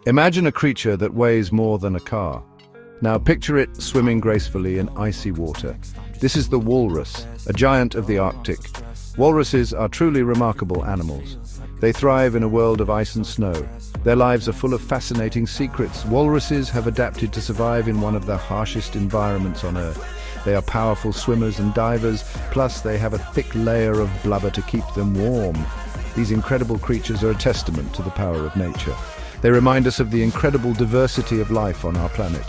Imagine a creature that weighs more than a car. Now picture it swimming gracefully in icy water. This is the walrus, a giant of the Arctic. Walruses are truly remarkable animals. They thrive in a world of ice and snow. Their lives are full of fascinating secrets. Walruses have adapted to survive in one of the harshest environments on Earth. They are powerful swimmers and divers, plus they have a thick layer of blubber to keep them warm. These incredible creatures are a testament to the power of nature. They remind us of the incredible diversity of life on our planet.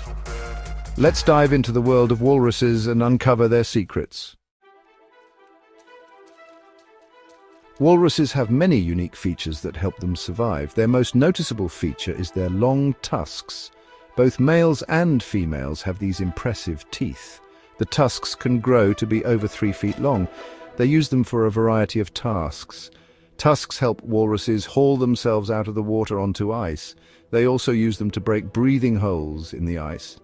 Let's dive into the world of walruses and uncover their secrets. Walruses have many unique features that help them survive. Their most noticeable feature is their long tusks. Both males and females have these impressive teeth. The tusks can grow to be over 3 feet long. They use them for a variety of tasks. Tusks help walruses haul themselves out of the water onto ice. They also use them to break breathing holes in the ice.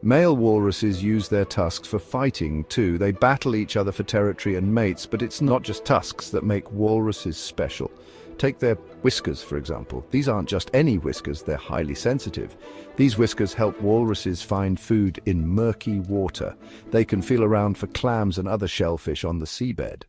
Male walruses use their tusks for fighting too. They battle each other for territory and mates, but it's not just tusks that make walruses special. Take their whiskers, for example. These aren't just any whiskers, they're highly sensitive. These whiskers help walruses find food in murky water. They can feel around for clams and other shellfish on the seabed.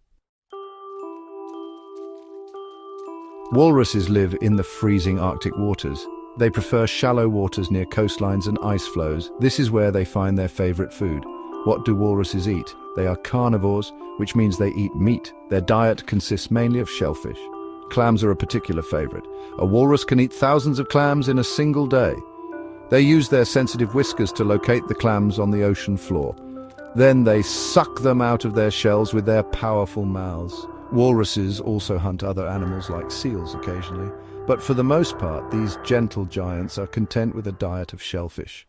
Walruses live in the freezing Arctic waters. They prefer shallow waters near coastlines and ice flows. This is where they find their favorite food. What do walruses eat? They are carnivores, which means they eat meat. Their diet consists mainly of shellfish. Clams are a particular favorite. A walrus can eat thousands of clams in a single day. They use their sensitive whiskers to locate the clams on the ocean floor. Then they suck them out of their shells with their powerful mouths. Walruses also hunt other animals like seals occasionally. But for the most part, these gentle giants are content with a diet of shellfish.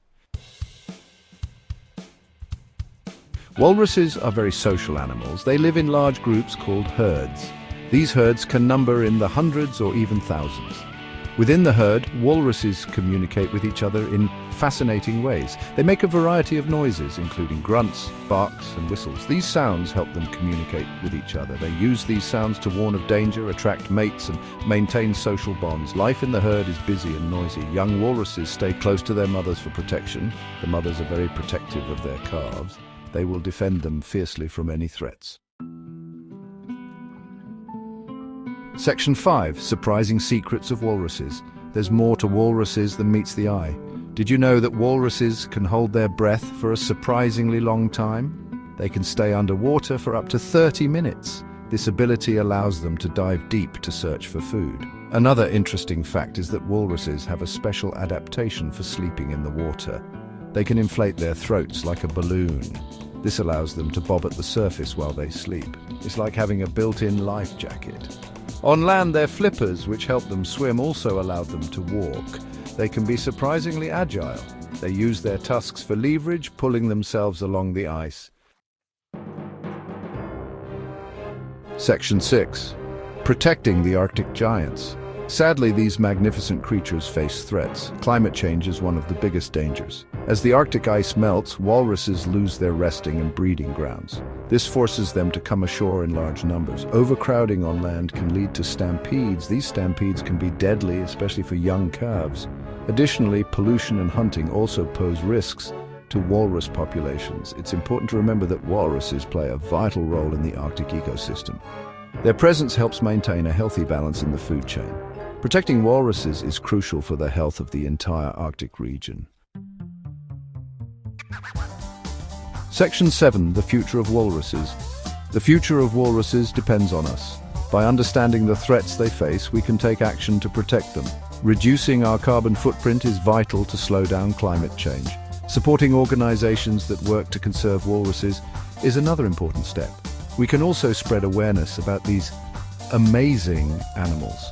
Walruses are very social animals. They live in large groups called herds. These herds can number in the hundreds or even thousands. Within the herd, walruses communicate with each other in fascinating ways. They make a variety of noises, including grunts, barks, and whistles. These sounds help them communicate with each other. They use these sounds to warn of danger, attract mates, and maintain social bonds. Life in the herd is busy and noisy. Young walruses stay close to their mothers for protection. The mothers are very protective of their calves. They will defend them fiercely from any threats. Section 5. Surprising secrets of walruses. There's more to walruses than meets the eye. Did you know that walruses can hold their breath for a surprisingly long time? They can stay underwater for up to 30 minutes. This ability allows them to dive deep to search for food. Another interesting fact is that walruses have a special adaptation for sleeping in the water. They can inflate their throats like a balloon. This allows them to bob at the surface while they sleep. It's like having a built-in life jacket. On land, their flippers, which help them swim, also allow them to walk. They can be surprisingly agile. They use their tusks for leverage, pulling themselves along the ice. Section 6. Protecting the Arctic giants. Sadly, these magnificent creatures face threats. Climate change is one of the biggest dangers. As the Arctic ice melts, walruses lose their resting and breeding grounds. This forces them to come ashore in large numbers. Overcrowding on land can lead to stampedes. These stampedes can be deadly, especially for young calves. Additionally, pollution and hunting also pose risks to walrus populations. It's important to remember that walruses play a vital role in the Arctic ecosystem. Their presence helps maintain a healthy balance in the food chain. Protecting walruses is crucial for the health of the entire Arctic region. Section 7. The future of walruses. The future of walruses depends on us. By understanding the threats they face, we can take action to protect them. Reducing our carbon footprint is vital to slow down climate change. Supporting organizations that work to conserve walruses is another important step. We can also spread awareness about these amazing animals.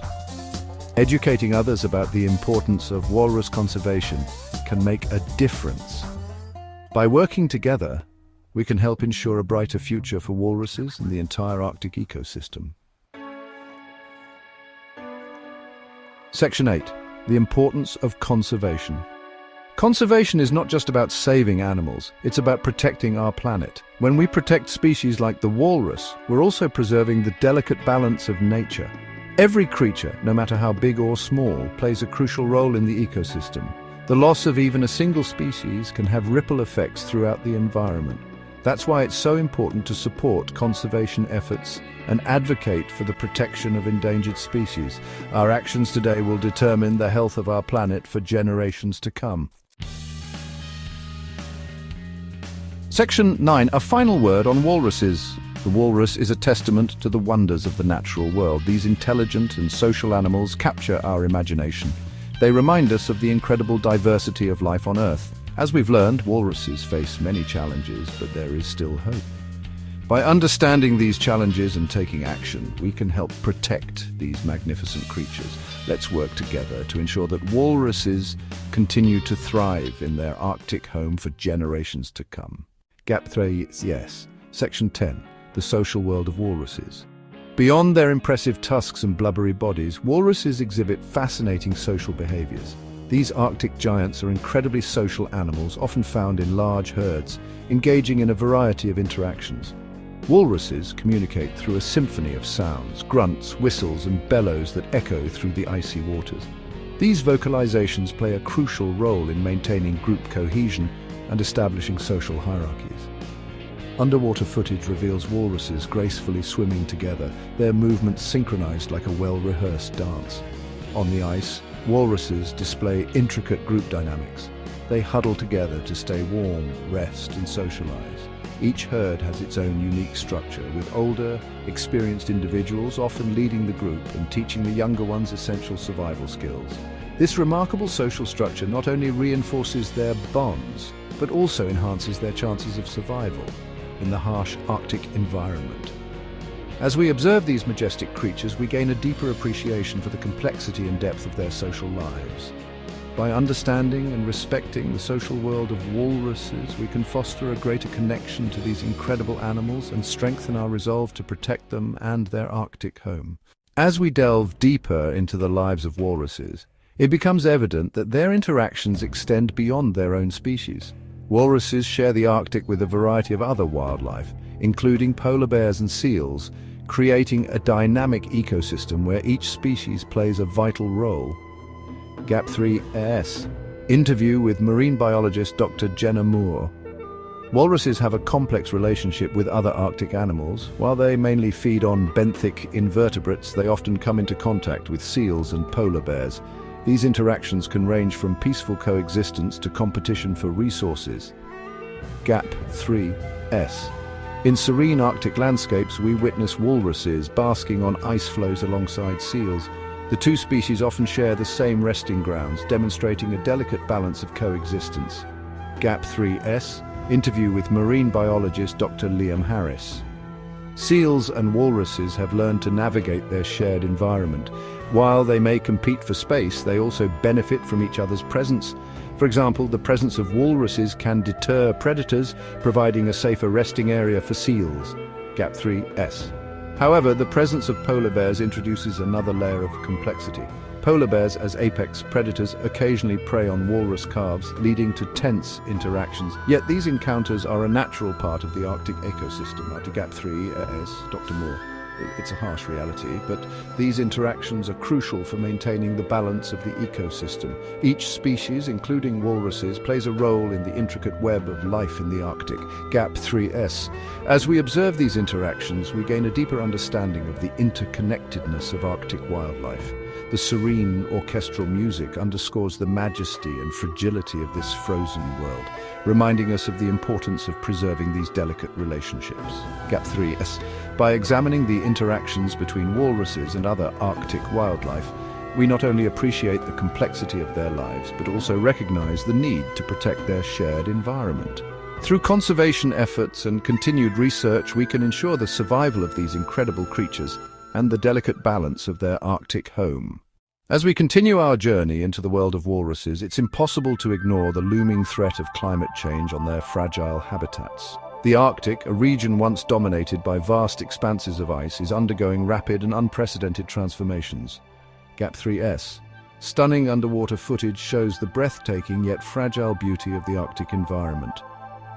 Educating others about the importance of walrus conservation can make a difference. By working together, we can help ensure a brighter future for walruses and the entire Arctic ecosystem. Section 8. The importance of conservation. Conservation is not just about saving animals, it's about protecting our planet. When we protect species like the walrus, we're also preserving the delicate balance of nature. Every creature, no matter how big or small, plays a crucial role in the ecosystem. The loss of even a single species can have ripple effects throughout the environment. That's why it's so important to support conservation efforts and advocate for the protection of endangered species. Our actions today will determine the health of our planet for generations to come. Section 9. A final word on walruses. The walrus is a testament to the wonders of the natural world. These intelligent and social animals capture our imagination. They remind us of the incredible diversity of life on Earth. As we've learned, walruses face many challenges, but there is still hope. By understanding these challenges and taking action, we can help protect these magnificent creatures. Let's work together to ensure that walruses continue to thrive in their Arctic home for generations to come. Gap 3, yes. Section 10. The social world of walruses. Beyond their impressive tusks and blubbery bodies, walruses exhibit fascinating social behaviors. These Arctic giants are incredibly social animals, often found in large herds, engaging in a variety of interactions. Walruses communicate through a symphony of sounds, grunts, whistles, and bellows that echo through the icy waters. These vocalizations play a crucial role in maintaining group cohesion and establishing social hierarchies. Underwater footage reveals walruses gracefully swimming together, their movements synchronized like a well-rehearsed dance. On the ice, walruses display intricate group dynamics. They huddle together to stay warm, rest, and socialize. Each herd has its own unique structure, with older, experienced individuals often leading the group and teaching the younger ones essential survival skills. This remarkable social structure not only reinforces their bonds, but also enhances their chances of survival in the harsh Arctic environment. As we observe these majestic creatures, we gain a deeper appreciation for the complexity and depth of their social lives. By understanding and respecting the social world of walruses, we can foster a greater connection to these incredible animals and strengthen our resolve to protect them and their Arctic home. As we delve deeper into the lives of walruses, it becomes evident that their interactions extend beyond their own species. Walruses share the Arctic with a variety of other wildlife, including polar bears and seals, creating a dynamic ecosystem where each species plays a vital role. Gap 3S. Interview with marine biologist Dr. Jenna Moore. Walruses have a complex relationship with other Arctic animals. While they mainly feed on benthic invertebrates, they often come into contact with seals and polar bears. These interactions can range from peaceful coexistence to competition for resources. Gap 3S. In serene Arctic landscapes, we witness walruses basking on ice floes alongside seals. The two species often share the same resting grounds, demonstrating a delicate balance of coexistence. Gap 3S. Interview with marine biologist Dr. Liam Harris. Seals and walruses have learned to navigate their shared environment. While they may compete for space, they also benefit from each other's presence. For example, the presence of walruses can deter predators, providing a safer resting area for seals. Gap 3S. However, the presence of polar bears introduces another layer of complexity. Polar bears, as apex predators, occasionally prey on walrus calves, leading to tense interactions. Yet these encounters are a natural part of the Arctic ecosystem. After Gap 3S, Dr. Moore. It's a harsh reality, but these interactions are crucial for maintaining the balance of the ecosystem. Each species, including walruses, plays a role in the intricate web of life in the Arctic. Gap 3S. As we observe these interactions, we gain a deeper understanding of the interconnectedness of Arctic wildlife. The serene orchestral music underscores the majesty and fragility of this frozen world, reminding us of the importance of preserving these delicate relationships. Gap 3S. By examining the interactions between walruses and other Arctic wildlife, we not only appreciate the complexity of their lives, but also recognize the need to protect their shared environment. Through conservation efforts and continued research, we can ensure the survival of these incredible creatures and the delicate balance of their Arctic home. As we continue our journey into the world of walruses, it's impossible to ignore the looming threat of climate change on their fragile habitats. The Arctic, a region once dominated by vast expanses of ice, is undergoing rapid and unprecedented transformations. Gap 3S. Stunning underwater footage shows the breathtaking yet fragile beauty of the Arctic environment.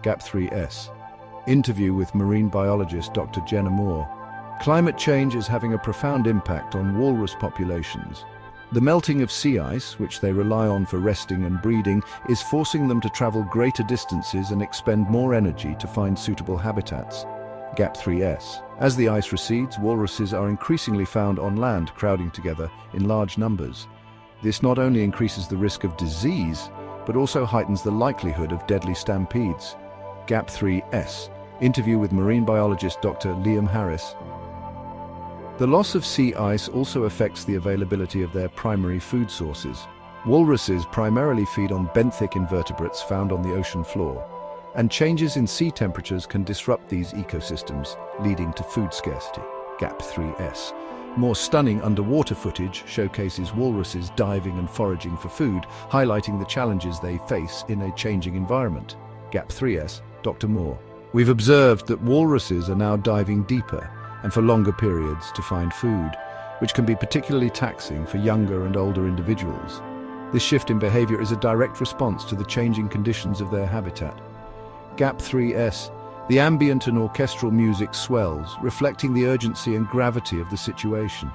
Gap 3S. Interview with marine biologist Dr. Jenna Moore. Climate change is having a profound impact on walrus populations. The melting of sea ice, which they rely on for resting and breeding, is forcing them to travel greater distances and expend more energy to find suitable habitats. Gap 3s. As the ice recedes, walruses are increasingly found on land, crowding together in large numbers. This not only increases the risk of disease, but also heightens the likelihood of deadly stampedes. Gap 3s. Interview with marine biologist Dr. Liam Harris. The loss of sea ice also affects the availability of their primary food sources. Walruses primarily feed on benthic invertebrates found on the ocean floor, and changes in sea temperatures can disrupt these ecosystems, leading to food scarcity. Gap 3s. More stunning underwater footage showcases walruses diving and foraging for food, highlighting the challenges they face in a changing environment. Gap 3s. Dr. Moore. We've observed that walruses are now diving deeper and for longer periods to find food, which can be particularly taxing for younger and older individuals. This shift in behavior is a direct response to the changing conditions of their habitat. Gap 3s. The ambient and orchestral music swells, reflecting the urgency and gravity of the situation.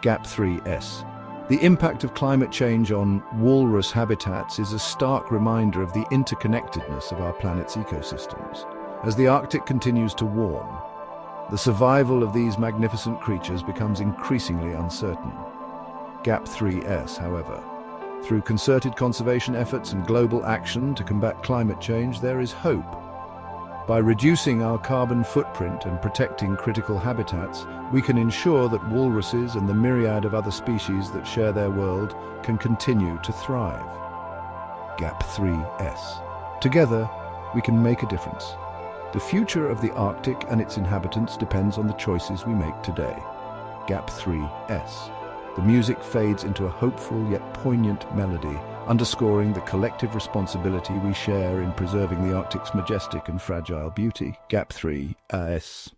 Gap 3s. The impact of climate change on walrus habitats is a stark reminder of the interconnectedness of our planet's ecosystems. As the Arctic continues to warm, the survival of these magnificent creatures becomes increasingly uncertain. Gap 3s, however. Through concerted conservation efforts and global action to combat climate change, there is hope. By reducing our carbon footprint and protecting critical habitats, we can ensure that walruses and the myriad of other species that share their world can continue to thrive. Gap 3s. Together, we can make a difference. The future of the Arctic and its inhabitants depends on the choices we make today. Gap 3s. The music fades into a hopeful yet poignant melody, underscoring the collective responsibility we share in preserving the Arctic's majestic and fragile beauty. Gap 3s.